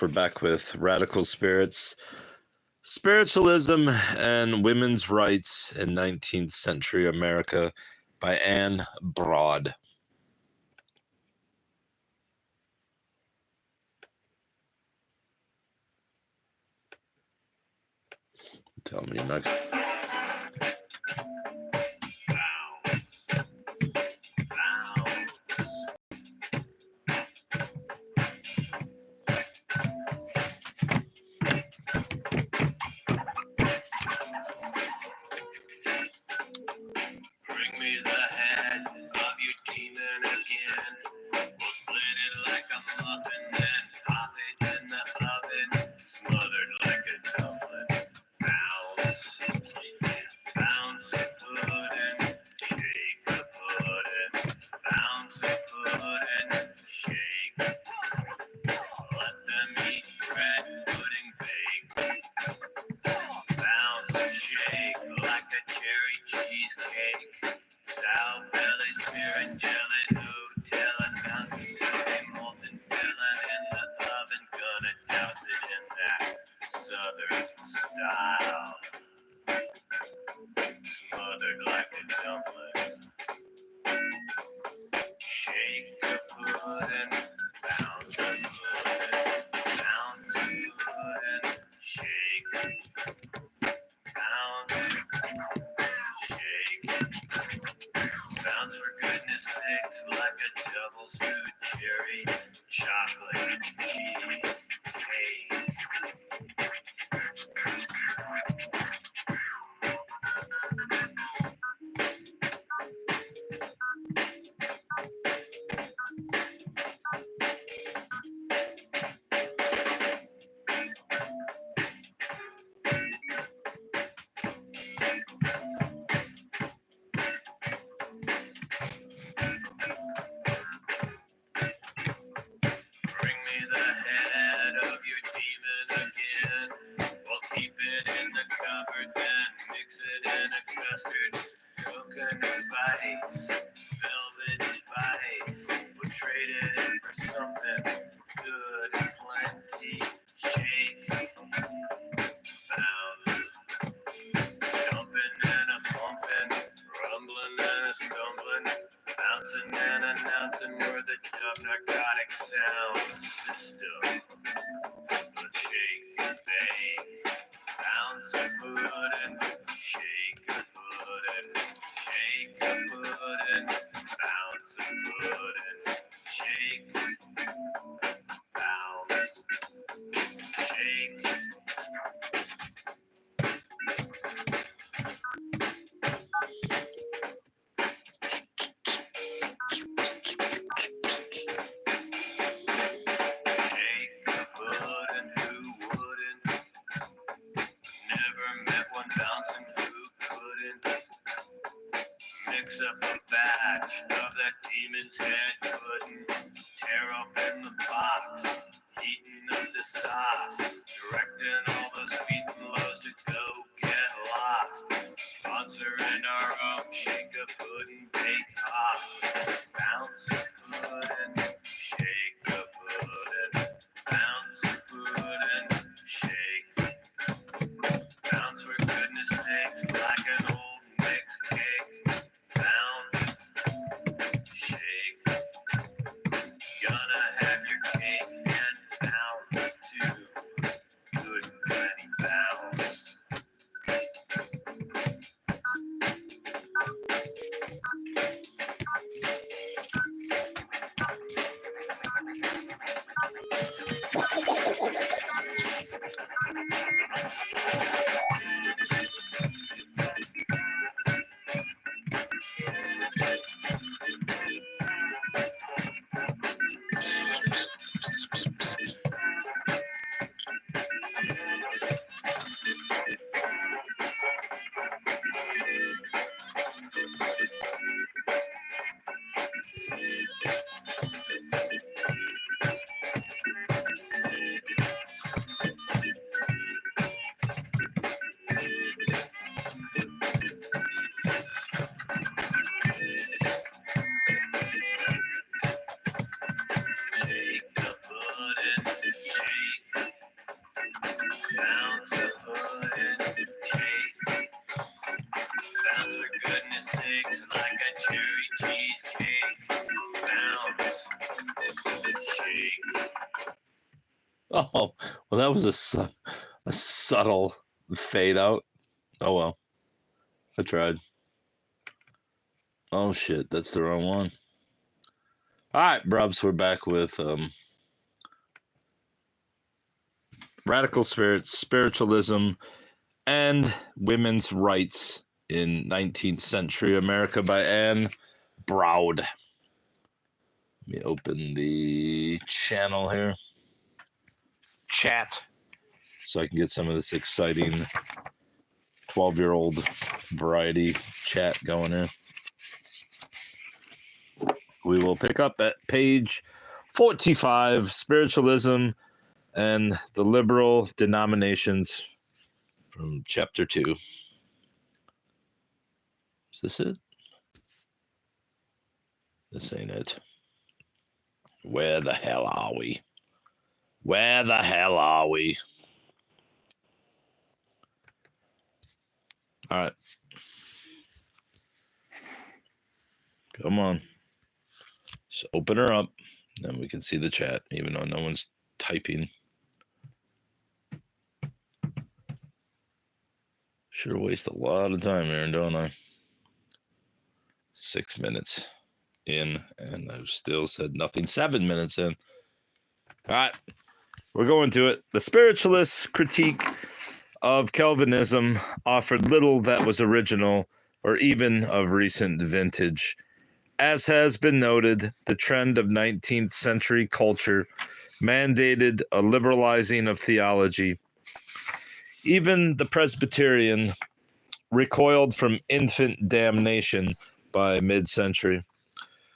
We're back with Radical Spirits, Spiritualism, and Women's Rights in 19th Century America by Anne Braude. Tell me, Mike. Bring me the head of your demon again. We'll split it like a muffin, then pop it in the oven, smothered like a dumpling. Bounce, bounce a pudding, shake a pudding, bounce a pudding, shake. Let them eat bread, pudding, bake. Bounce and shake like a cherry cheesecake. Sour belly, spirit jelly, Nutella, nothing to be molten filling in the oven. Gonna douse it in that southern style. Smothered like a dumpling. Shake a pudding, bounce a pudding, bounce a pudding, shake. Bounce, shake, bounce for goodness sakes like a double stewed cherry, chocolate, cheese, cake. Bring me the head of your demon again. We'll keep it in the cupboard, then mix it in a custard. Coconut bites, velvet spice. We'll trade it in for something good and plenty. Shake, bounce, jumping and a slumping, rumbling and a stumbling, bouncing and announcing we're the top narcotic sound system. Let's shake and bake, bounce a pudding, shake a pudding, shake a pudding, bounce a pudding, shake, bounce, shake. Shake a pudding, who wouldn't? Never met one bouncing who couldn't. Mix up a batch of that demon's head pudding. Tear open the box, heating up the sauce. Directing all the sweet and lows to go get lost. Sponsoring our own shake a pudding bake off. Bounce a pudding, shake a pudding. Bounce a pudding, shake. Bounce for goodness sakes like an old mixed cake. Bounce, shake. Gonna have your cake and bounce too. Oh, well, that was a subtle fade out. Oh, well. I tried. Oh, shit. That's the wrong one. All right, Brubs, we're back with Radical Spirits, Spiritualism, and Women's Rights in 19th Century America by Anne Braude. Let me open the channel here. Chat. So I can get some of this exciting 12-year-old variety chat going here. We will pick up at page 45, Spiritualism and the Liberal Denominations from chapter 2. Is this it? This ain't it. Where the hell are we? Where the hell are we? All right. Come on. Just open her up. Then we can see the chat, even though no one's typing. Sure waste a lot of time here, don't I? 6 minutes in, and I've still said nothing. 7 minutes in. All right. We're going to it. The spiritualist critique of Calvinism offered little that was original or even of recent vintage. As has been noted, the trend of 19th century culture mandated a liberalizing of theology. Even the Presbyterian recoiled from infant damnation by mid-century.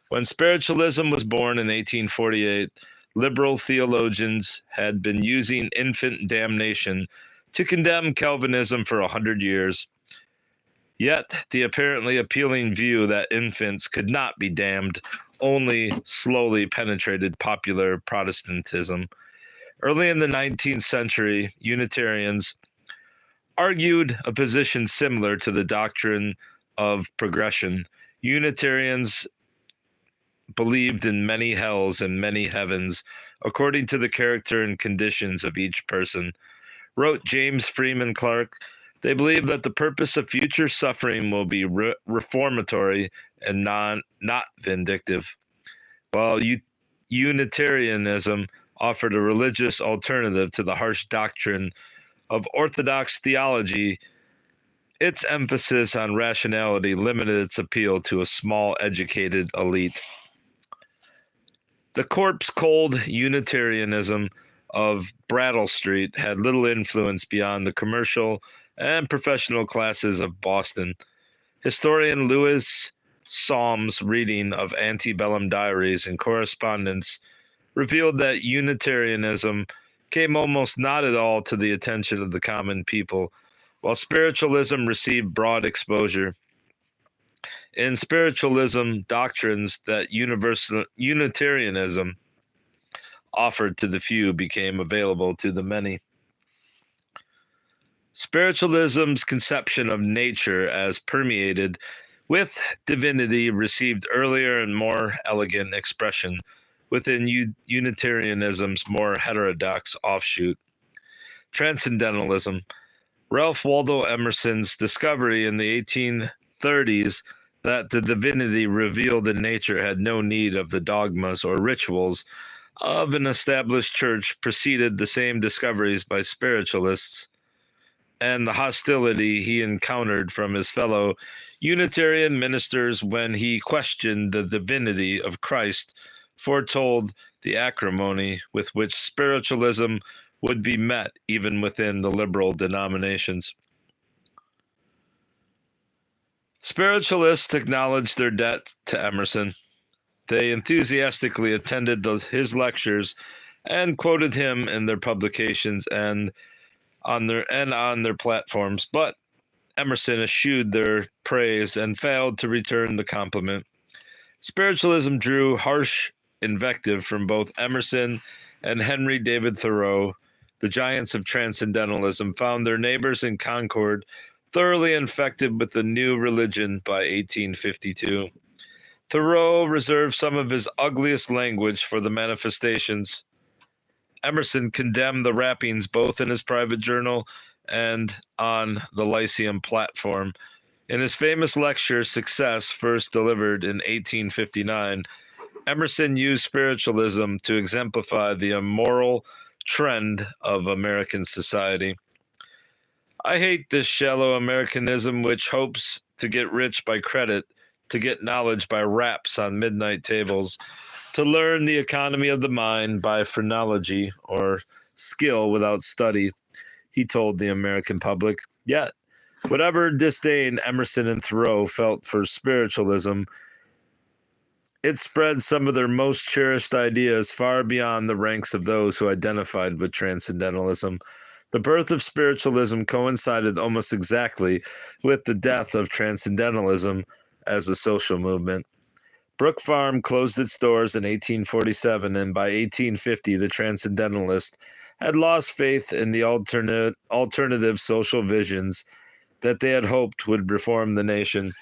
When spiritualism was born in 1848, liberal theologians had been using infant damnation to condemn Calvinism for 100 years. Yet, the apparently appealing view that infants could not be damned only slowly penetrated popular Protestantism. Early in the 19th century, Unitarians argued a position similar to the doctrine of progression. Unitarians believed in many hells and many heavens, according to the character and conditions of each person. Wrote James Freeman Clarke, they believe that the purpose of future suffering will be reformatory and not vindictive. While Unitarianism offered a religious alternative to the harsh doctrine of Orthodox theology, its emphasis on rationality limited its appeal to a small educated elite. The corpse-cold Unitarianism of Brattle Street had little influence beyond the commercial and professional classes of Boston. Historian Louis Somm's reading of antebellum diaries and correspondence revealed that Unitarianism came almost not at all to the attention of the common people, while spiritualism received broad exposure. In spiritualism, doctrines that Unitarianism offered to the few became available to the many. Spiritualism's conception of nature as permeated with divinity received earlier and more elegant expression within Unitarianism's more heterodox offshoot. Transcendentalism. Ralph Waldo Emerson's discovery in the 1830s that the divinity revealed in nature had no need of the dogmas or rituals of an established church preceded the same discoveries by spiritualists, and the hostility he encountered from his fellow Unitarian ministers when he questioned the divinity of Christ foretold the acrimony with which spiritualism would be met even within the liberal denominations. Spiritualists acknowledged their debt to Emerson. They enthusiastically attended his lectures and quoted him in their publications and on their platforms, but Emerson eschewed their praise and failed to return the compliment. Spiritualism drew harsh invective from both Emerson and Henry David Thoreau. The giants of transcendentalism found their neighbors in Concord thoroughly infected with the new religion by 1852. Thoreau reserved some of his ugliest language for the manifestations Emerson condemned the wrappings both in his private journal and on the Lyceum platform. In his famous lecture, Success, first delivered in 1859, Emerson used spiritualism to exemplify the immoral trend of American society. I hate this shallow Americanism which hopes to get rich by credit, to get knowledge by raps on midnight tables, to learn the economy of the mind by phrenology or skill without study, he told the American public. Yet, whatever disdain Emerson and Thoreau felt for spiritualism, it spread some of their most cherished ideas far beyond the ranks of those who identified with transcendentalism. The birth of spiritualism coincided almost exactly with the death of transcendentalism as a social movement. Brook Farm closed its doors in 1847, and by 1850, the Transcendentalists had lost faith in the alternative social visions that they had hoped would reform the nation.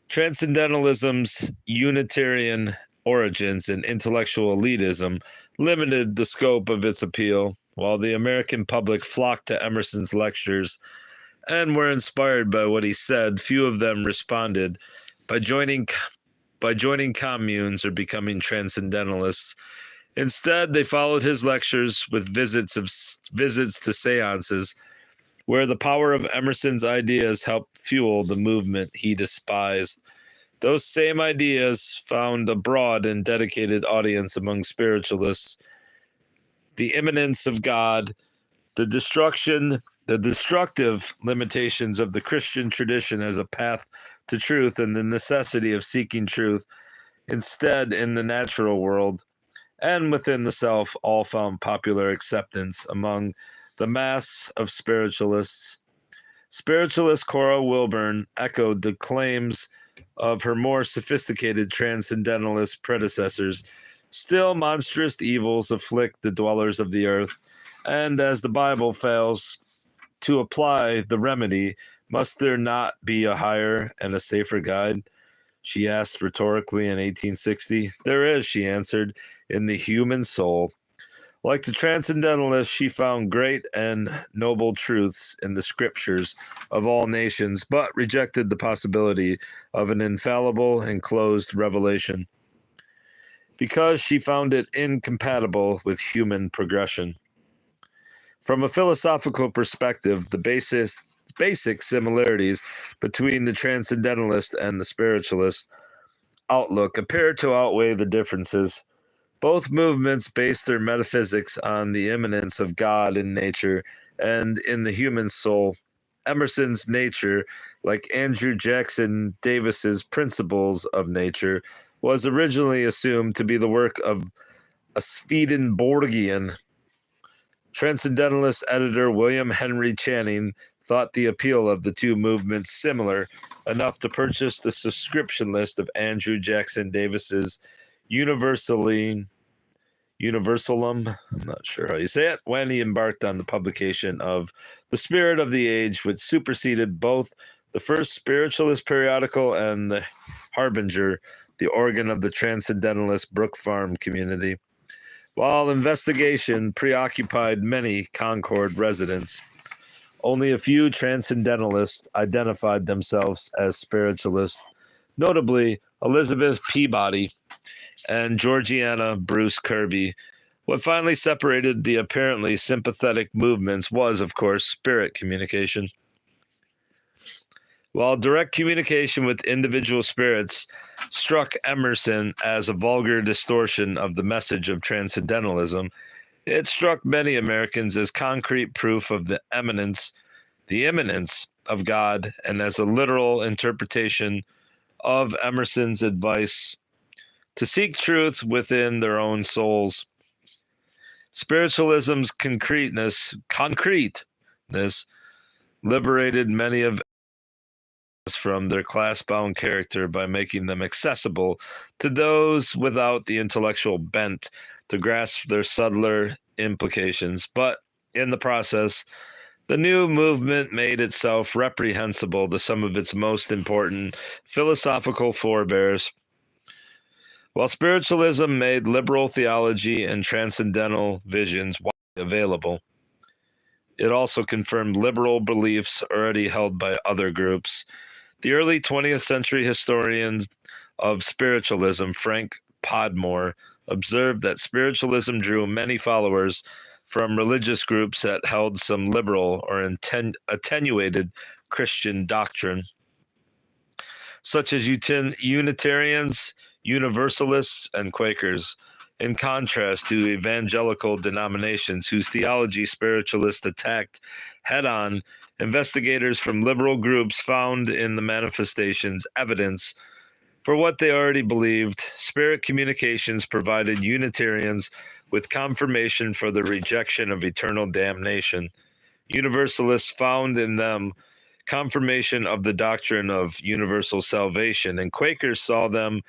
Transcendentalism's Unitarian origins and intellectual elitism limited the scope of its appeal, while the American public flocked to Emerson's lectures and were inspired by what he said. Few of them responded by joining communes or becoming transcendentalists. Instead, they followed his lectures with visits to seances, where the power of Emerson's ideas helped fuel the movement he despised. Those same ideas found a broad and dedicated audience among spiritualists. The immanence of God, the destructive limitations of the Christian tradition as a path to truth, and the necessity of seeking truth instead in the natural world and within the self, all found popular acceptance among the mass of spiritualists. Spiritualist Cora Wilburn echoed the claims of her more sophisticated transcendentalist predecessors. Still, monstrous evils afflict the dwellers of the earth, and as the Bible fails to apply the remedy, must there not be a higher and a safer guide? She asked rhetorically in 1860. There is, she answered, in the human soul. Like the transcendentalists, she found great and noble truths in the scriptures of all nations, but rejected the possibility of an infallible and closed revelation because she found it incompatible with human progression. From a philosophical perspective, the basic similarities between the transcendentalist and the spiritualist outlook appear to outweigh the differences. Both movements base their metaphysics on the immanence of God in nature and in the human soul. Emerson's nature, like Andrew Jackson Davis's principles of nature, was originally assumed to be the work of a Swedenborgian. Transcendentalist editor William Henry Channing thought the appeal of the two movements similar enough to purchase the subscription list of Andrew Jackson Davis's Universalum, I'm not sure how you say it, when he embarked on the publication of The Spirit of the Age, which superseded both the first spiritualist periodical and the Harbinger, the organ of the transcendentalist Brook Farm community. While investigation preoccupied many Concord residents, only a few transcendentalists identified themselves as spiritualists, notably Elizabeth Peabody and Georgiana Bruce Kirby. What finally separated the apparently sympathetic movements was, of course, spirit communication. While direct communication with individual spirits struck Emerson as a vulgar distortion of the message of transcendentalism, it struck many Americans as concrete proof of the immanence of God and as a literal interpretation of Emerson's advice to seek truth within their own souls. Spiritualism's concreteness liberated many of us from their class-bound character by making them accessible to those without the intellectual bent to grasp their subtler implications. But in the process, the new movement made itself reprehensible to some of its most important philosophical forebears. While spiritualism made liberal theology and transcendental visions widely available, it also confirmed liberal beliefs already held by other groups. The early 20th century historian of spiritualism, Frank Podmore, observed that spiritualism drew many followers from religious groups that held some liberal or attenuated Christian doctrine, such as Unitarians, Universalists, and Quakers, in contrast to evangelical denominations whose theology spiritualists attacked head-on. Investigators from liberal groups found in the manifestations evidence for what they already believed. Spirit communications provided Unitarians with confirmation for the rejection of eternal damnation. Universalists found in them confirmation of the doctrine of universal salvation, and Quakers saw them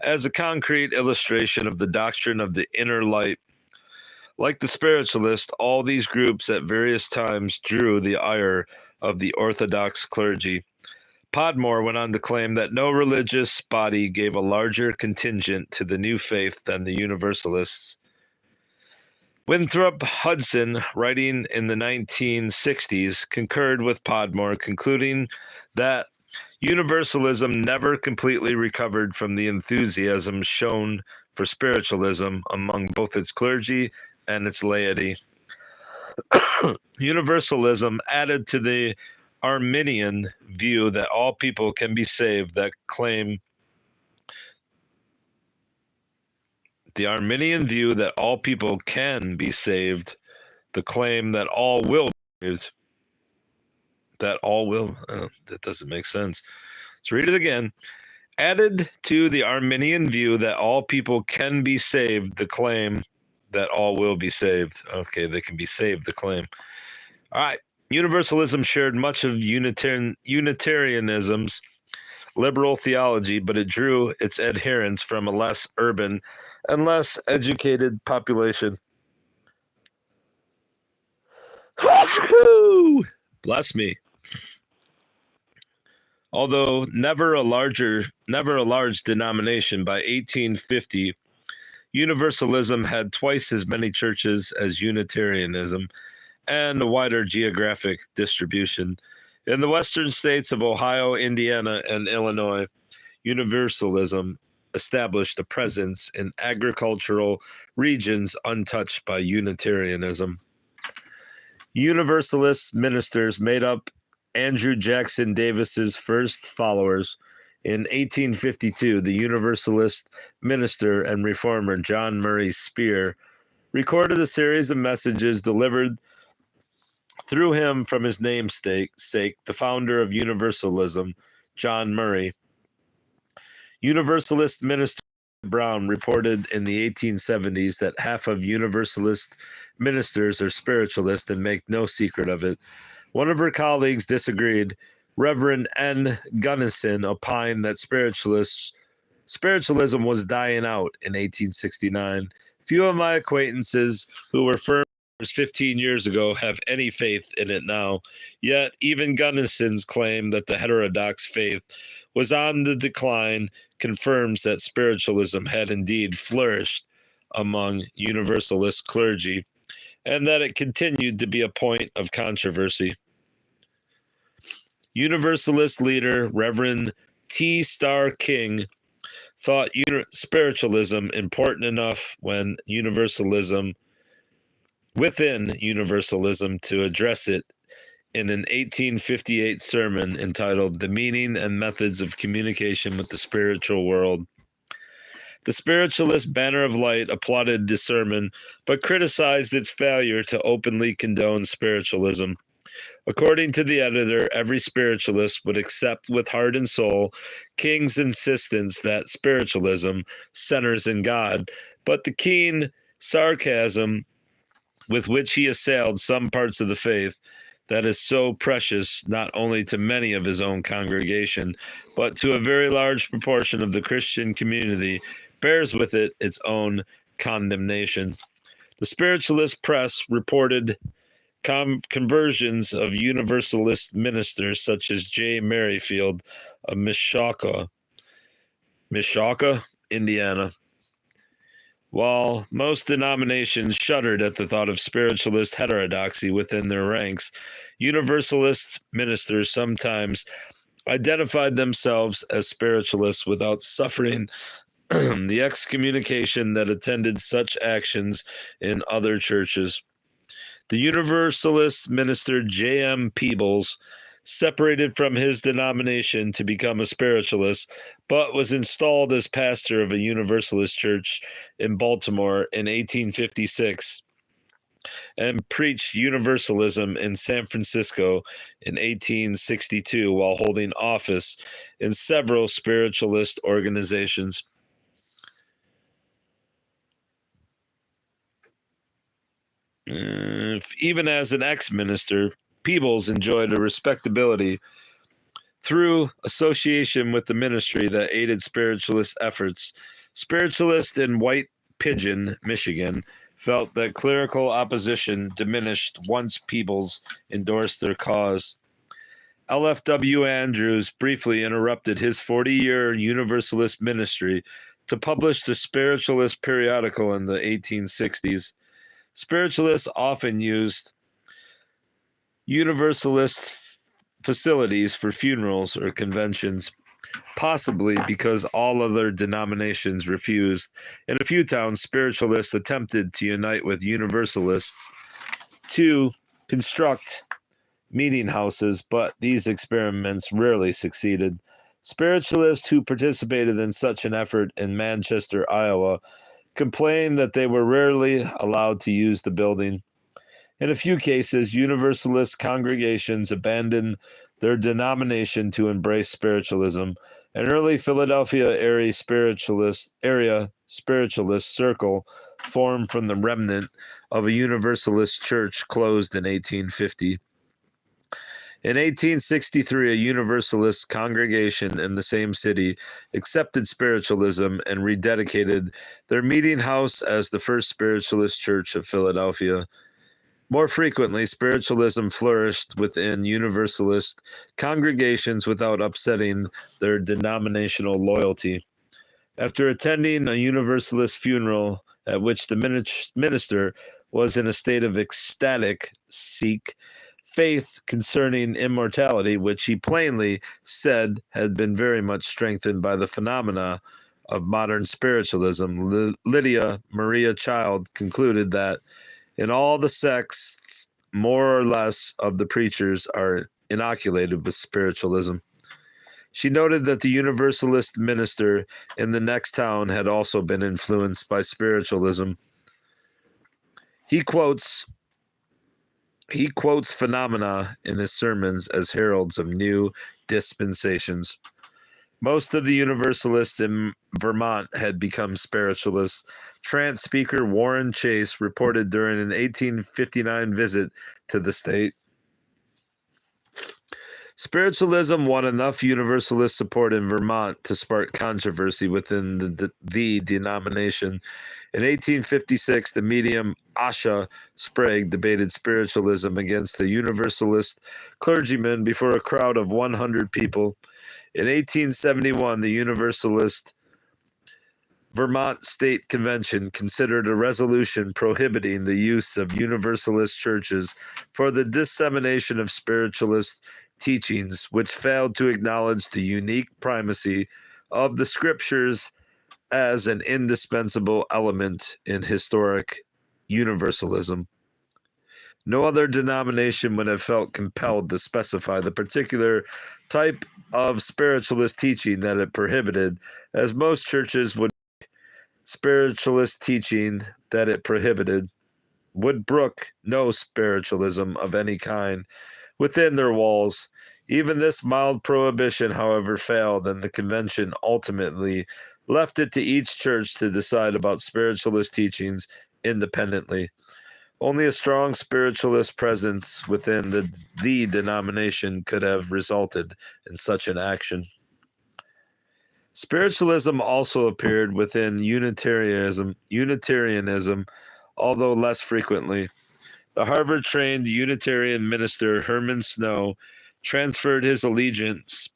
as a concrete illustration of the doctrine of the inner light. Like the spiritualists, all these groups at various times drew the ire of the Orthodox clergy. Podmore went on to claim that no religious body gave a larger contingent to the new faith than the Universalists. Winthrop Hudson, writing in the 1960s, concurred with Podmore, concluding that Universalism never completely recovered from the enthusiasm shown for spiritualism among both its clergy and its laity. Universalism added to the Arminian view that all people can be saved, the claim that all will be saved, that doesn't make sense. Let's read it again. Added to the Arminian view that all people can be saved, the claim that all will be saved. Okay, they can be saved, the claim. All right. Universalism shared much of Unitarianism's liberal theology, but it drew its adherents from a less urban and less educated population. Bless me. Although never a large denomination, by 1850, Universalism had twice as many churches as Unitarianism and a wider geographic distribution. In the western states of Ohio, Indiana, and Illinois, Universalism established a presence in agricultural regions untouched by Unitarianism. Universalist ministers made up Andrew Jackson Davis's first followers. In 1852, the Universalist minister and reformer John Murray Spear recorded a series of messages delivered through him from his namesake, the founder of Universalism, John Murray. Universalist minister Brown reported in the 1870s that half of Universalist ministers are spiritualists and make no secret of it. One of her colleagues disagreed. Reverend N. Gunnison opined that spiritualism was dying out in 1869. Few of my acquaintances who were firm 15 years ago have any faith in it now. Yet even Gunnison's claim that the heterodox faith was on the decline confirms that spiritualism had indeed flourished among Universalist clergy, and that it continued to be a point of controversy. Universalist leader Reverend T. Starr King thought spiritualism important enough within Universalism to address it in an 1858 sermon entitled The Meaning and Methods of Communication with the Spiritual World. The Spiritualist Banner of Light applauded the sermon, but criticized its failure to openly condone spiritualism. According to the editor, every spiritualist would accept with heart and soul King's insistence that spiritualism centers in God, but the keen sarcasm with which he assailed some parts of the faith that is so precious not only to many of his own congregation, but to a very large proportion of the Christian community, bears with it its own condemnation. The spiritualist press reported conversions of Universalist ministers such as J. Merrifield of Mishawka, Indiana, While most denominations shuddered at the thought of spiritualist heterodoxy within their ranks, Universalist ministers sometimes identified themselves as spiritualists without suffering the excommunication that attended such actions in other churches. The Universalist minister J.M. Peebles separated from his denomination to become a spiritualist, but was installed as pastor of a Universalist church in Baltimore in 1856 and preached Universalism in San Francisco in 1862 while holding office in several spiritualist organizations. Even as an ex-minister, Peebles enjoyed a respectability through association with the ministry that aided spiritualist efforts. Spiritualists in White Pigeon, Michigan, felt that clerical opposition diminished once Peebles endorsed their cause. LFW Andrews briefly interrupted his 40-year Universalist ministry to publish the Spiritualist periodical in the 1860s. Spiritualists often used Universalist facilities for funerals or conventions, possibly because all other denominations refused. In a few towns, spiritualists attempted to unite with Universalists to construct meeting houses, but these experiments rarely succeeded. Spiritualists who participated in such an effort in Manchester, Iowa, complained that they were rarely allowed to use the building. In a few cases, Universalist congregations abandoned their denomination to embrace spiritualism. An early Philadelphia area spiritualist circle formed from the remnant of a Universalist church closed in 1850. In 1863, a Universalist congregation in the same city accepted spiritualism and rededicated their meeting house as the First Spiritualist Church of Philadelphia. More frequently, spiritualism flourished within Universalist congregations without upsetting their denominational loyalty. After attending a Universalist funeral at which the minister was in a state of ecstatic faith concerning immortality, which he plainly said had been very much strengthened by the phenomena of modern spiritualism, Lydia Maria Child concluded that in all the sects, more or less of the preachers are inoculated with spiritualism. She noted that the Universalist minister in the next town had also been influenced by spiritualism. He quotes phenomena in his sermons as heralds of new dispensations. Most of the Universalists in Vermont had become spiritualists. Trance speaker Warren Chase reported during an 1859 visit to the state. Spiritualism won enough Universalist support in Vermont to spark controversy within the denomination. In 1856, the medium Asha Sprague debated spiritualism against the Universalist clergyman before a crowd of 100 people. In 1871, the Universalist Vermont State Convention considered a resolution prohibiting the use of Universalist churches for the dissemination of spiritualist teachings, which failed to acknowledge the unique primacy of the scriptures as an indispensable element in historic universalism. No other denomination would have felt compelled to specify the particular type of spiritualist teaching that it prohibited, as most churches would spiritualist teaching that it prohibited would brook no spiritualism of any kind within their walls. Even this mild prohibition, however, failed, and the convention ultimately left it to each church to decide about spiritualist teachings independently. Only a strong spiritualist presence within the denomination could have resulted in such an action. Spiritualism also appeared within Unitarianism, although less frequently. The Harvard-trained Unitarian minister Herman Snow transferred his allegiance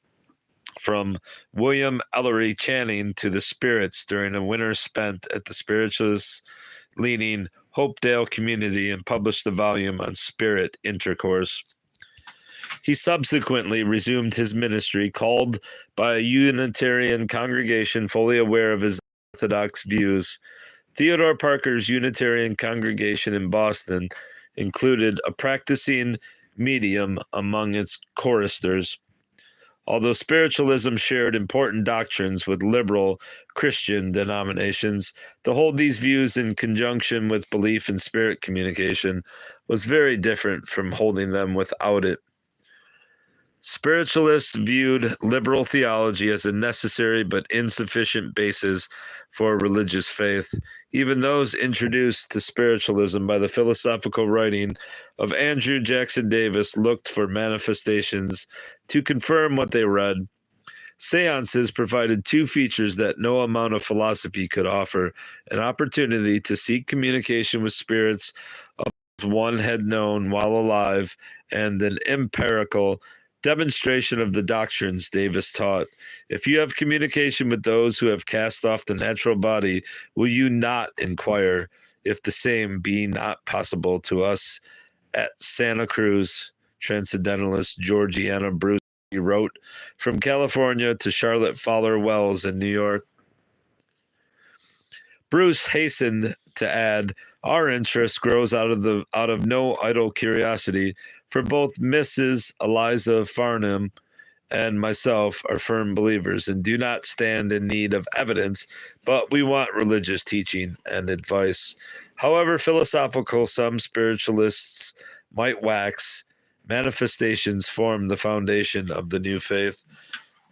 from William Ellery Channing to the spirits during a winter spent at the spiritualist leaning Hopedale community, and published a volume on spirit intercourse. He subsequently resumed his ministry, called by a Unitarian congregation fully aware of his orthodox views. Theodore Parker's Unitarian congregation in Boston included a practicing medium among its choristers. Although spiritualism shared important doctrines with liberal Christian denominations, to hold these views in conjunction with belief in spirit communication was very different from holding them without it. Spiritualists viewed liberal theology as a necessary but insufficient basis for religious faith. Even those introduced to spiritualism by the philosophical writing of Andrew Jackson Davis looked for manifestations to confirm what they read. Seances provided two features that no amount of philosophy could offer: an opportunity to seek communication with spirits of one had known while alive, and an empirical demonstration of the doctrines Davis taught. If you have communication with those who have cast off the natural body, will you not inquire if the same be not possible to us at Santa Cruz? Transcendentalist Georgiana Bruce wrote from California to Charlotte Fowler Wells in New York. Bruce hastened to add, "Our interest grows out of no idle curiosity, for both Mrs. Eliza Farnham and myself are firm believers and do not stand in need of evidence, but we want religious teaching and advice. However philosophical some spiritualists might wax, manifestations form the foundation of the new faith."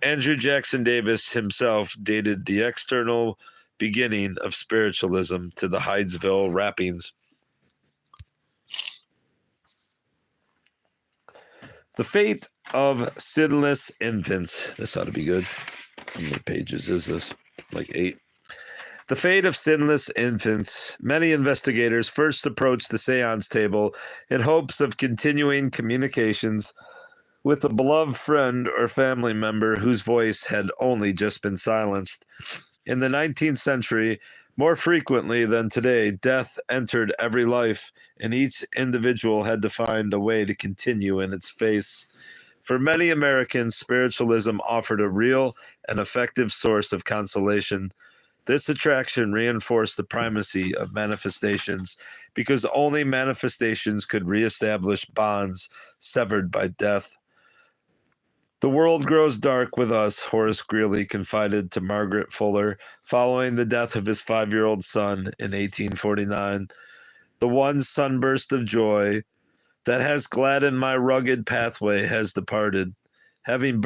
Andrew Jackson Davis himself dated the external beginning of spiritualism to the Hydesville rappings. The fate of sinless infants. This ought to be good. How many pages is this? Like 8. The fate of sinless infants. Many investigators first approached the seance table in hopes of continuing communications with a beloved friend or family member whose voice had only just been silenced. In the 19th century, more frequently than today, death entered every life, and each individual had to find a way to continue in its face. For many Americans, spiritualism offered a real and effective source of consolation. This attraction reinforced the primacy of manifestations, because only manifestations could reestablish bonds severed by death. "The world grows dark with us," Horace Greeley confided to Margaret Fuller following the death of his 5-year-old son in 1849. "The one sunburst of joy that has gladdened my rugged pathway has departed." Having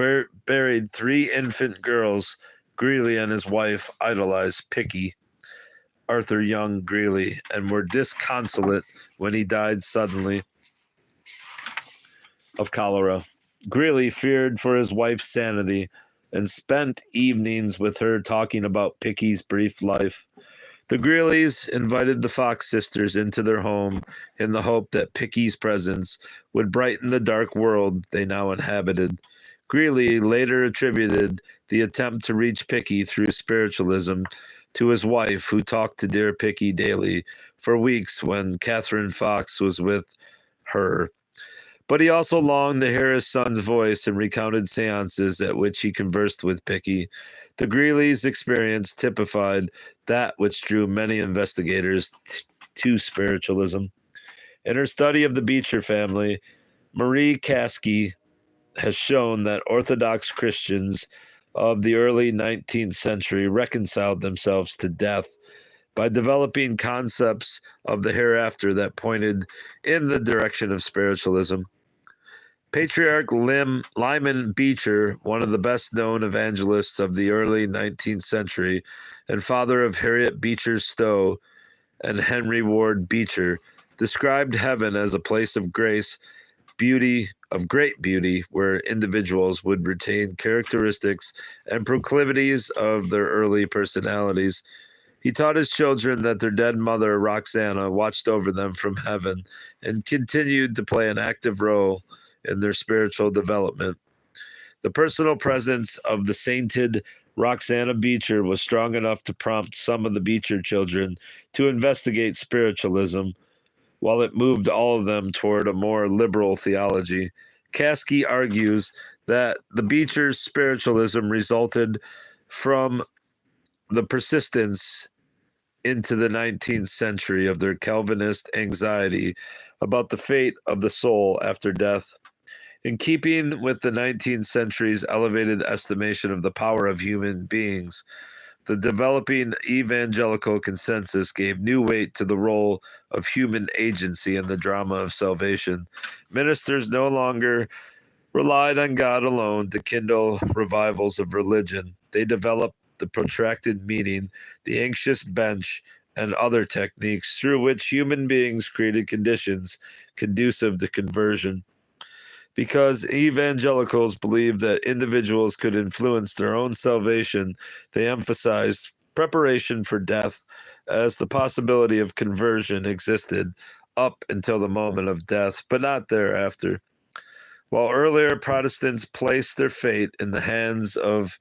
buried 3 infant girls, Greeley and his wife idolized Picky, Arthur Young Greeley, and were disconsolate when he died suddenly of cholera. Greeley feared for his wife's sanity and spent evenings with her talking about Picky's brief life. The Greeleys invited the Fox sisters into their home in the hope that Picky's presence would brighten the dark world they now inhabited. Greeley later attributed the attempt to reach Picky through spiritualism to his wife, who talked to dear Picky daily for weeks when Catherine Fox was with her. But he also longed to hear his son's voice and recounted seances at which he conversed with Picky. The Greeley's experience typified that which drew many investigators to spiritualism. In her study of the Beecher family, Marie Caskey has shown that Orthodox Christians of the early 19th century reconciled themselves to death by developing concepts of the hereafter that pointed in the direction of spiritualism. Patriarch Lyman Beecher, one of the best-known evangelists of the early 19th century, and father of Harriet Beecher Stowe and Henry Ward Beecher, described heaven as a place of grace, of great beauty, where individuals would retain characteristics and proclivities of their early personalities. He taught his children that their dead mother, Roxana, watched over them from heaven and continued to play an active role in their spiritual development. The personal presence of the sainted Roxana Beecher was strong enough to prompt some of the Beecher children to investigate spiritualism, while it moved all of them toward a more liberal theology. Caskey argues that the Beecher's spiritualism resulted from the persistence into the 19th century of their Calvinist anxiety about the fate of the soul after death. In keeping with the 19th century's elevated estimation of the power of human beings, the developing evangelical consensus gave new weight to the role of human agency in the drama of salvation. Ministers no longer relied on God alone to kindle revivals of religion. They developed the protracted meeting, the anxious bench, and other techniques through which human beings created conditions conducive to conversion. Because evangelicals believed that individuals could influence their own salvation, they emphasized preparation for death, as the possibility of conversion existed up until the moment of death, but not thereafter. While earlier Protestants placed their fate in the hands of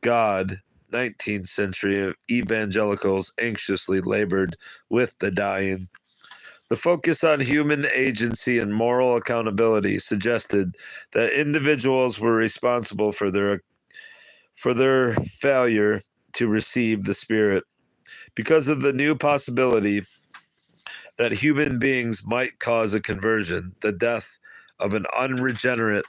God, 19th century evangelicals anxiously labored with the dying. The focus on human agency and moral accountability suggested that individuals were responsible for their failure to receive the Spirit. Because of the new possibility that human beings might cause a conversion, the death of an unregenerate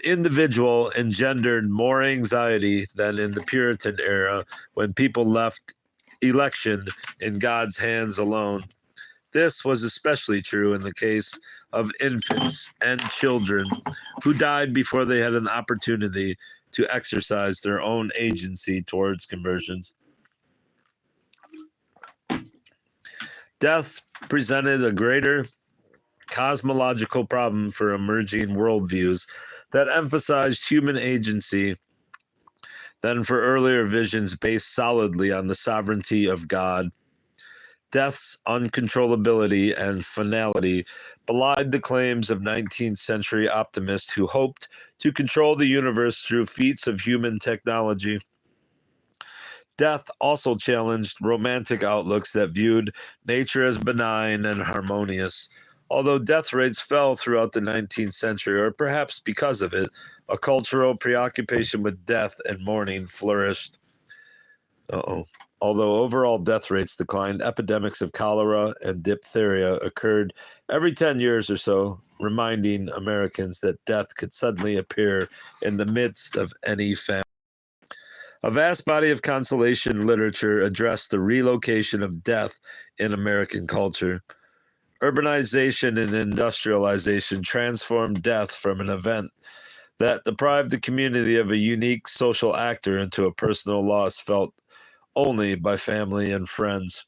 individual engendered more anxiety than in the Puritan era, when people left election in God's hands alone. This was especially true in the case of infants and children who died before they had an opportunity to exercise their own agency towards conversions. Death presented a greater cosmological problem for emerging worldviews that emphasized human agency than for earlier visions based solidly on the sovereignty of God. Death's uncontrollability and finality belied the claims of 19th century optimists who hoped to control the universe through feats of human technology. Death also challenged romantic outlooks that viewed nature as benign and harmonious. Although death rates fell throughout the 19th century, or perhaps because of it, a cultural preoccupation with death and mourning flourished. Although overall death rates declined, epidemics of cholera and diphtheria occurred every 10 years or so, reminding Americans that death could suddenly appear in the midst of any family. A vast body of consolation literature addressed the relocation of death in American culture. Urbanization and industrialization transformed death from an event that deprived the community of a unique social actor into a personal loss felt only by family and friends.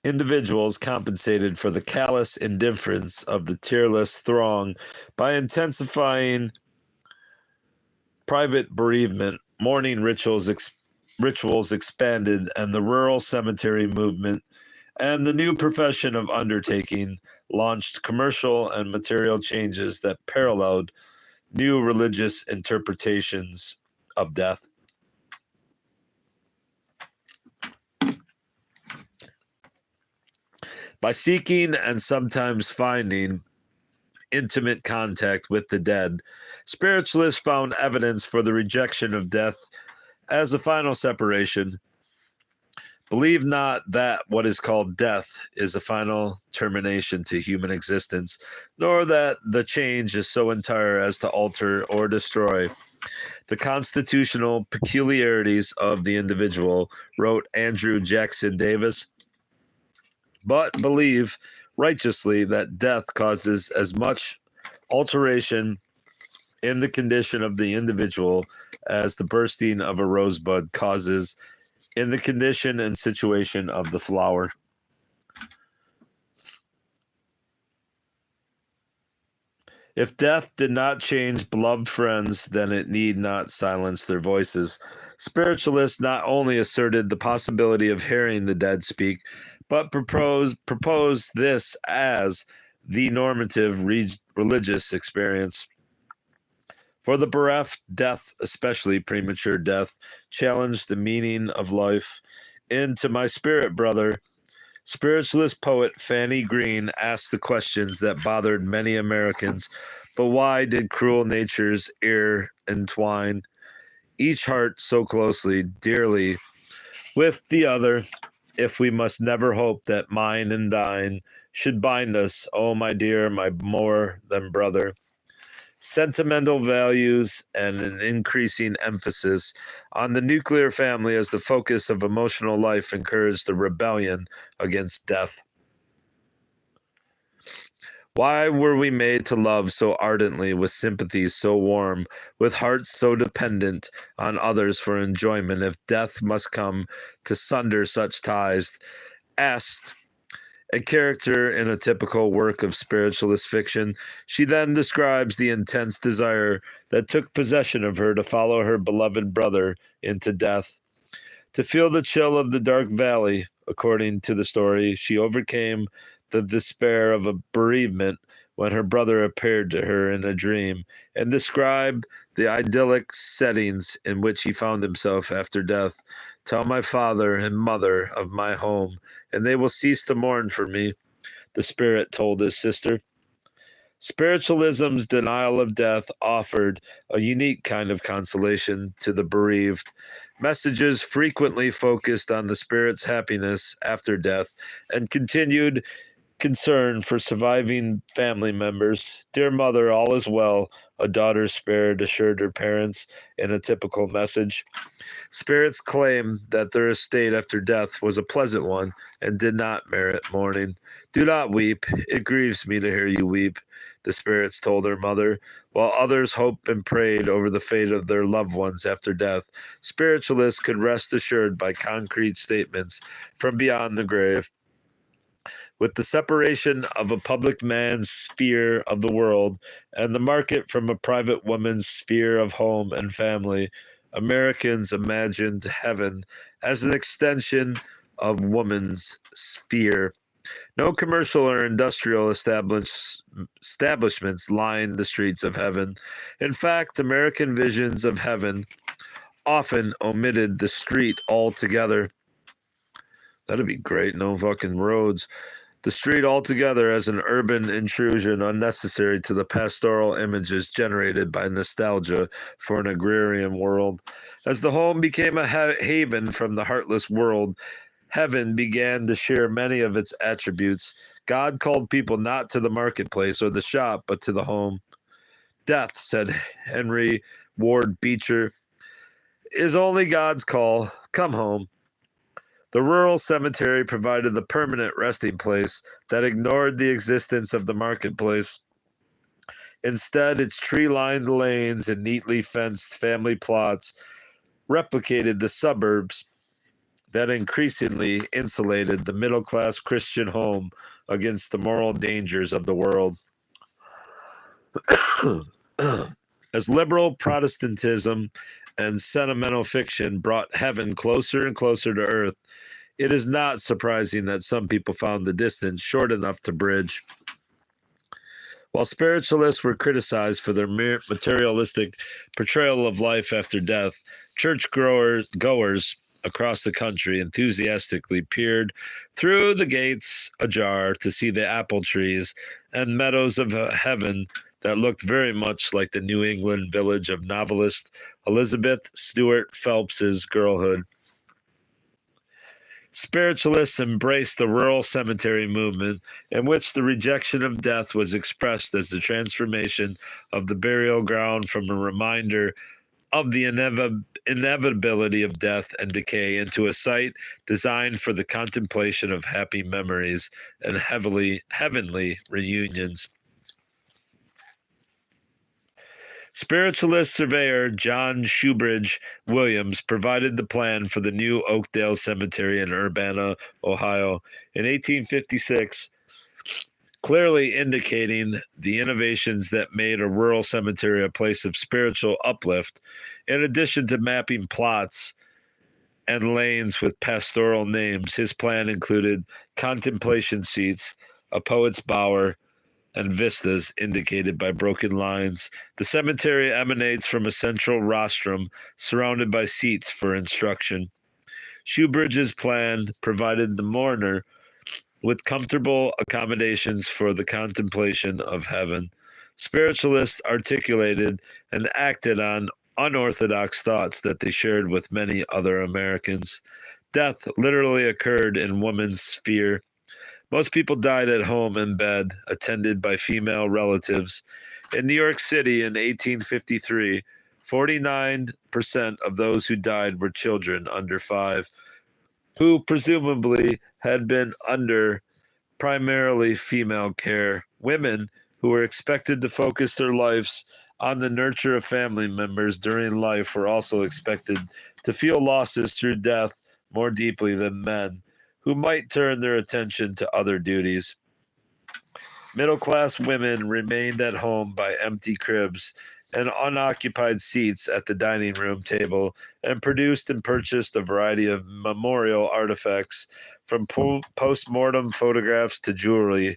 Individuals compensated for the callous indifference of the tearless throng by intensifying private bereavement. Mourning rituals expanded, and the rural cemetery movement and the new profession of undertaking launched commercial and material changes that paralleled new religious interpretations of death. By seeking and sometimes finding intimate contact with the dead, spiritualists found evidence for the rejection of death as a final separation. Believe not that what is called death is a final termination to human existence, nor that the change is so entire as to alter or destroy the constitutional peculiarities of the individual, wrote Andrew Jackson Davis. But believe righteously that death causes as much alteration in the condition of the individual as the bursting of a rosebud causes in the condition and situation of the flower. If death did not change beloved friends, then it need not silence their voices. Spiritualists not only asserted the possibility of hearing the dead speak, but proposed this as the normative religious experience. For the bereft, death, especially premature death, challenged the meaning of life. Into my spirit, brother, spiritualist poet Fanny Green asked the questions that bothered many Americans. But why did cruel natures entwine each heart so closely, dearly, with the other, if we must never hope that mine and thine should bind us, oh my dear, my more than brother? Sentimental values and an increasing emphasis on the nuclear family as the focus of emotional life encouraged the rebellion against death. Why were we made to love so ardently, with sympathies so warm, with hearts so dependent on others for enjoyment, if death must come to sunder such ties? Asked a character in a typical work of spiritualist fiction. She then describes the intense desire that took possession of her to follow her beloved brother into death. To feel the chill of the dark valley, according to the story, she overcame the despair of a bereavement when her brother appeared to her in a dream, and described the idyllic settings in which he found himself after death. Tell my father and mother of my home, and they will cease to mourn for me, the spirit told his sister. Spiritualism's denial of death offered a unique kind of consolation to the bereaved. Messages frequently focused on the spirit's happiness after death and continued concern for surviving family members. Dear mother, all is well, a daughter spared assured her parents in a typical message. Spirits claimed that their estate after death was a pleasant one and did not merit mourning. Do not weep. It grieves me to hear you weep, the spirits told her mother. While others hoped and prayed over the fate of their loved ones after death, spiritualists could rest assured by concrete statements from beyond the grave. With the separation of a public man's sphere of the world and the market from a private woman's sphere of home and family, Americans imagined heaven as an extension of woman's sphere. No commercial or industrial establishments line the streets of heaven. In fact, American visions of heaven often omitted the street altogether. That'd be great. No fucking roads. The street altogether as an urban intrusion unnecessary to the pastoral images generated by nostalgia for an agrarian world. As the home became a haven from the heartless world, heaven began to share many of its attributes. God called people not to the marketplace or the shop, but to the home. Death, said Henry Ward Beecher, is only God's call. Come home. The rural cemetery provided the permanent resting place that ignored the existence of the marketplace. Instead, its tree-lined lanes and neatly fenced family plots replicated the suburbs that increasingly insulated the middle-class Christian home against the moral dangers of the world. As liberal Protestantism and sentimental fiction brought heaven closer and closer to earth, it is not surprising that some people found the distance short enough to bridge. While spiritualists were criticized for their materialistic portrayal of life after death, church goers across the country enthusiastically peered through the gates ajar to see the apple trees and meadows of heaven that looked very much like the New England village of novelist Elizabeth Stuart Phelps's girlhood. Spiritualists embraced the rural cemetery movement, in which the rejection of death was expressed as the transformation of the burial ground from a reminder of the inevitability of death and decay into a site designed for the contemplation of happy memories and heavenly reunions. Spiritualist surveyor John Shoebridge Williams provided the plan for the new Oakdale Cemetery in Urbana, Ohio, in 1856, clearly indicating the innovations that made a rural cemetery a place of spiritual uplift. In addition to mapping plots and lanes with pastoral names, his plan included contemplation seats, a poet's bower, and vistas indicated by broken lines. The cemetery emanates from a central rostrum surrounded by seats for instruction. Shoe bridges planned provided the mourner with comfortable accommodations for the contemplation of heaven. Spiritualists articulated and acted on unorthodox thoughts that they shared with many other Americans. Death literally occurred in woman's sphere. Most people died at home in bed, attended by female relatives. In New York City in 1853, 49% of those who died were children under 5, who presumably had been under primarily female care. Women who were expected to focus their lives on the nurture of family members during life were also expected to feel losses through death more deeply than men, who might turn their attention to other duties. Middle-class women remained at home by empty cribs and unoccupied seats at the dining room table, and produced and purchased a variety of memorial artifacts, from post-mortem photographs to jewelry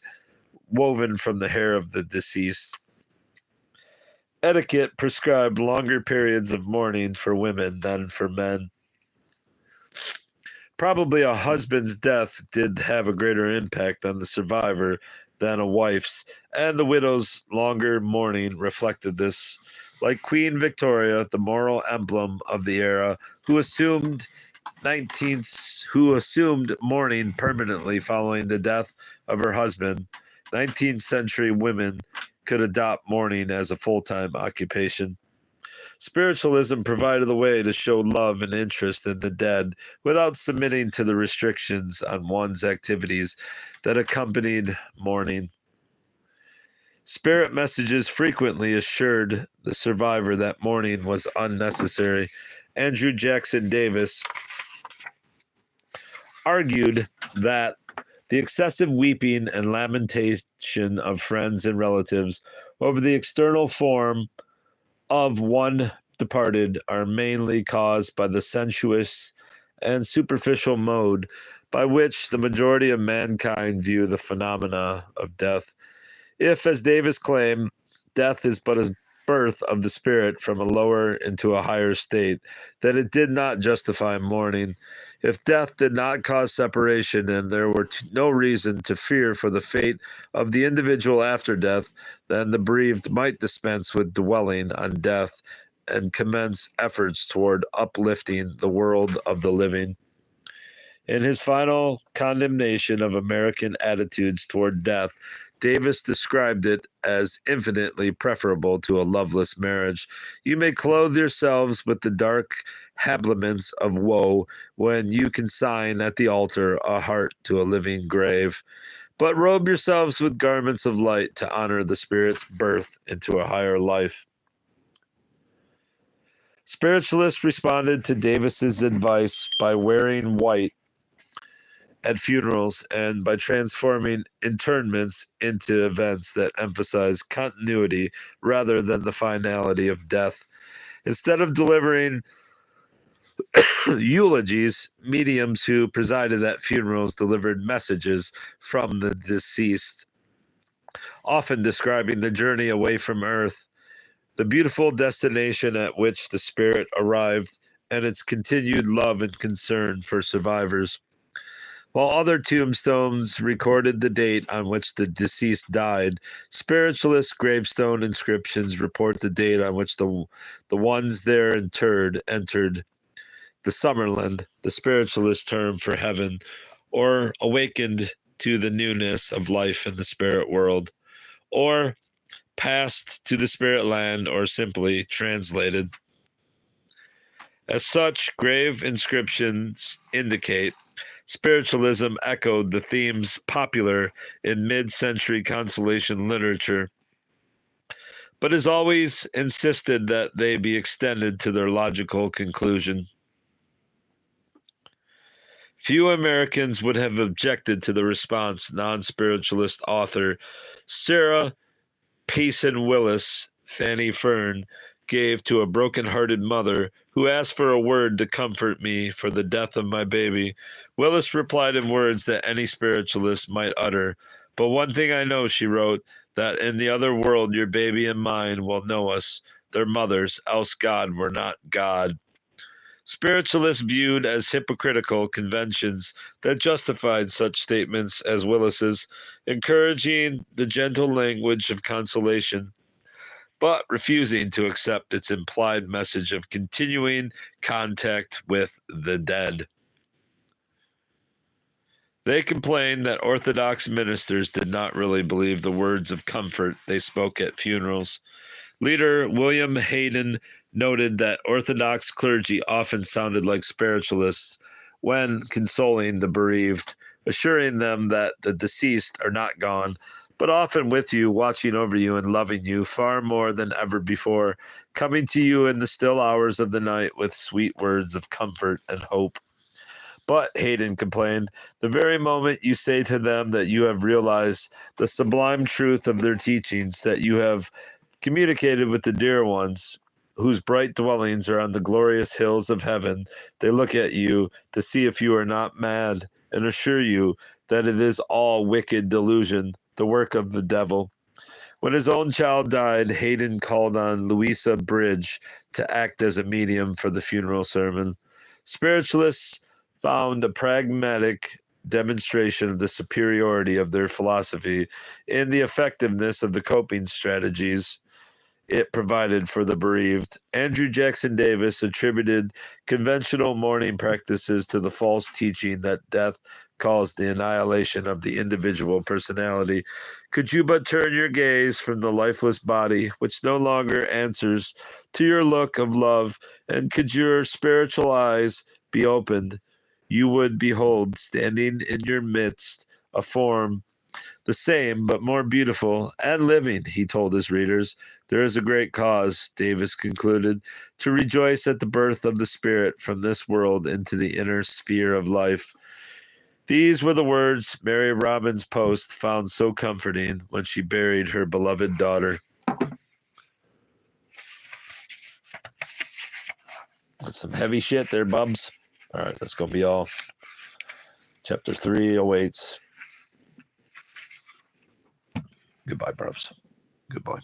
woven from the hair of the deceased. Etiquette prescribed longer periods of mourning for women than for men. Probably a husband's death did have a greater impact on the survivor than a wife's, and the widow's longer mourning reflected this. Like Queen Victoria, the moral emblem of the era, who assumed mourning permanently following the death of her husband, 19th-century women could adopt mourning as a full-time occupation. Spiritualism provided a way to show love and interest in the dead without submitting to the restrictions on one's activities that accompanied mourning. Spirit messages frequently assured the survivor that mourning was unnecessary. Andrew Jackson Davis argued that the excessive weeping and lamentation of friends and relatives over the external form of one departed are mainly caused by the sensuous and superficial mode by which the majority of mankind view the phenomena of death. If, as Davis claimed, death is but a birth of the spirit from a lower into a higher state, then it did not justify mourning. If death did not cause separation and there were no reason to fear for the fate of the individual after death, then the bereaved might dispense with dwelling on death and commence efforts toward uplifting the world of the living. In his final condemnation of American attitudes toward death, Davis described it as infinitely preferable to a loveless marriage. You may clothe yourselves with the dark habiliments of woe when you consign at the altar a heart to a living grave, but robe yourselves with garments of light to honor the spirit's birth into a higher life. Spiritualists responded to Davis's advice by wearing white at funerals and by transforming internments into events that emphasize continuity rather than the finality of death. Instead of delivering eulogies, mediums who presided at funerals delivered messages from the deceased, often describing the journey away from earth, the beautiful destination at which the spirit arrived, and its continued love and concern for survivors. While other tombstones recorded the date on which the deceased died, spiritualist gravestone inscriptions report the date on which the ones there interred entered the Summerland, the spiritualist term for heaven, or awakened to the newness of life in the spirit world, or passed to the spirit land, or simply translated. As such, grave inscriptions indicate spiritualism echoed the themes popular in mid-century consolation literature, but has always insisted that they be extended to their logical conclusion. Few Americans would have objected to the response non-spiritualist author Sarah Payson Willis, Fanny Fern, gave to a broken-hearted mother who asked for a word to comfort me for the death of my baby. Willis replied in words that any spiritualist might utter. But one thing I know, she wrote, that in the other world your baby and mine will know us, their mothers, else God were not God. Spiritualists viewed as hypocritical conventions that justified such statements as Willis's, encouraging the gentle language of consolation, but refusing to accept its implied message of continuing contact with the dead. They complained that Orthodox ministers did not really believe the words of comfort they spoke at funerals. Leader William Hayden noted that Orthodox clergy often sounded like spiritualists when consoling the bereaved, assuring them that the deceased are not gone, but often with you, watching over you and loving you far more than ever before, coming to you in the still hours of the night with sweet words of comfort and hope. But, Hayden complained, the very moment you say to them that you have realized the sublime truth of their teachings, that you have communicated with the dear ones whose bright dwellings are on the glorious hills of heaven, they look at you to see if you are not mad and assure you that it is all wicked delusion, the work of the devil. When his own child died, Hayden called on Louisa Bridge to act as a medium for the funeral sermon. Spiritualists found a pragmatic demonstration of the superiority of their philosophy in the effectiveness of the coping strategies it provided for the bereaved. Andrew Jackson Davis attributed conventional mourning practices to the false teaching that death caused the annihilation of the individual personality. Could you but turn your gaze from the lifeless body, which no longer answers to your look of love, and could your spiritual eyes be opened, you would behold, standing in your midst, a form the same, but more beautiful and living, he told his readers. There is a great cause, Davis concluded, to rejoice at the birth of the Spirit from this world into the inner sphere of life. These were the words Mary Robbins Post found so comforting when she buried her beloved daughter. That's some heavy shit there, bubs. All right, that's going to be all. Chapter 3 awaits. Goodbye, bros. Goodbye.